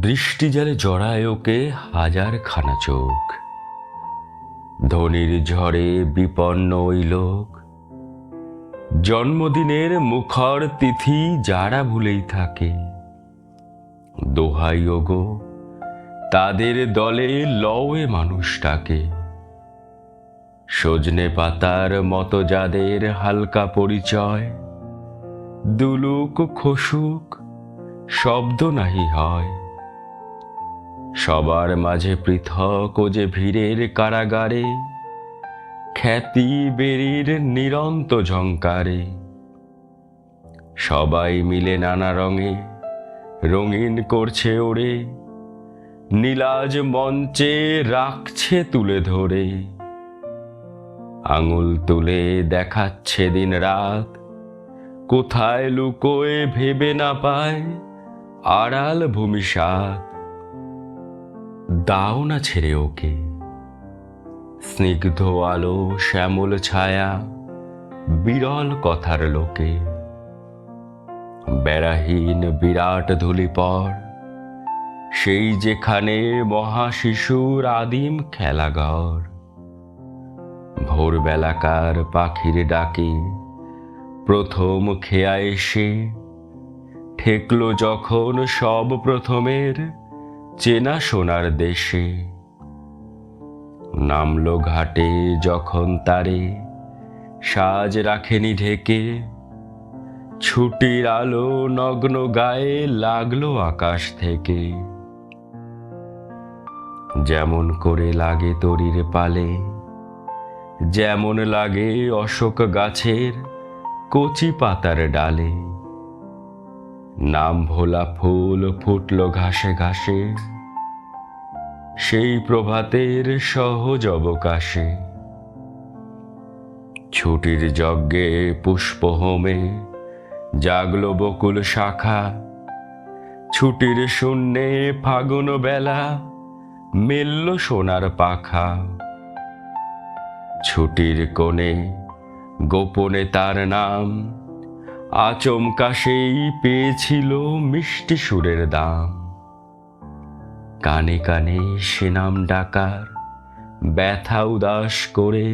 বৃষ্টি জলে জড়ায় ওকে হাজার খানা চোখ। ধনির ঝড়ে বিপন্ন ওই লোক, জন্মদিনের মুখর তিথি যারা ভুলেই থাকে। দোহাই ওগো তাদের দলে লওয়ে মানুষটাকে। সজনে পাতার মতো যাদের হালকা পরিচয়, দুলুক খসুক শব্দ নাহি হয়। সবার মাঝে পৃথক ও যে ভিড়ের কারাগারে, খ্যাতি বেরির নিরন্ত ঝংকারে। সবাই মিলে নানা রঙে রঙিন করছে ওরে, নীলাজ মঞ্চে রাখছে তুলে ধরে। আঙুল তুলে দেখাচ্ছে দিন রাত, কোথায় লুকোয় ভেবে না পায় আড়াল ভূমিসাৎ। দাও না ছেড়ে ওকে, স্নিগ্ধ আলো শ্যামল ছায়া বিরল কথার লোকে। বেড়াহীন বিরাট ধূলিপড়, সেই যেখানে মহাশিশুর আদিম খেলাঘর। ভোরবেলাকার পাখির ডাকে প্রথম খেয়া এসে, ঠেকল যখন সব প্রথমের চেনা সোনার দেশে। নামলো ঘাটে যখন তারে সাজ রাখেনি ঢেকে, ছুটির আলো নগ্ন গায়ে লাগলো আকাশ থেকে। যেমন করে লাগে তরির পালে, যেমন লাগে অশোক গাছের কচি পাতার ডালে। নাম ভোলা ফুল ফুটল ঘাসে ঘাসে, সেই প্রভাতের সহজ অবকাশে। ছুটির যজ্ঞে পুষ্প হোমে জাগলো বকুল শাখা, ছুটির শূন্যে ফাগুন বেলা মেলল সোনার পাখা। ছুটির কোণে গোপনে তার নাম, আচমকা সেই পেয়েছিল মিষ্টি সুরের দাম। কানে কানে সে নাম ডাকার ব্যথা উদাস করে,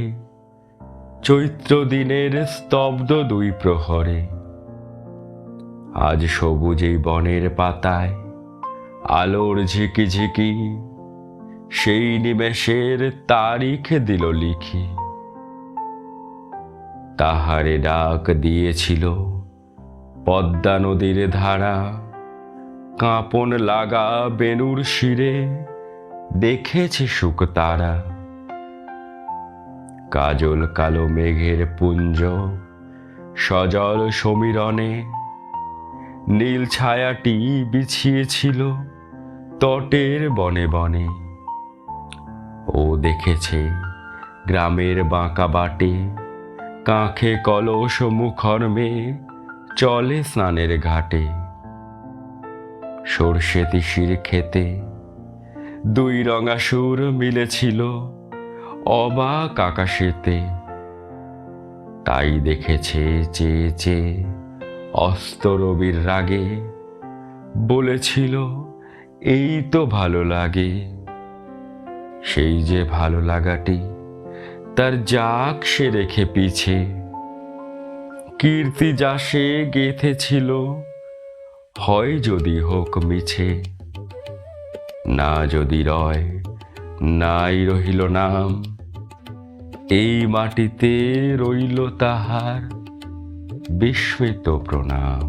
চৈত্র দিনের স্তব্ধ দুই প্রহরে। আজ সবুজ এই বনের পাতায় আলোর ঝিকিঝিকি, সেই নিমেষের তারিখ দিল লিখি। তাহারে ডাক দিয়েছিল পদ্মা নদীর ধারা, কাঁপন লাগা বেনুর শিরে দেখেছে সুখ তারা। কাজল কালো মেঘের পুঞ্জ সজল সমীরণে, নীল ছায়াটি বিছিয়েছিল তটের বনে বনে। ও দেখেছে গ্রামের বাঁকা বাটে, কাঁখে কলস মুখর মেয়ে চলে স্নানের ঘাটে। সর্ষে তিসির খেতে দুই রঙা সুর মিলেছিল অবাক আকাশেতে। তাই দেখেছে চেয়ে চেয়ে অস্ত রবির রাগে, বলেছিল এই তো ভালো লাগে। সেই যে ভালো লাগাটি তার যাক সে রেখে পিছে, কীর্তি যা সে গেঁথেছিল হয় যদি হোক মিছে। না যদি রয় নাই রহিল নাম, এই মাটিতে রইল তাহার বিস্মিত প্রণাম।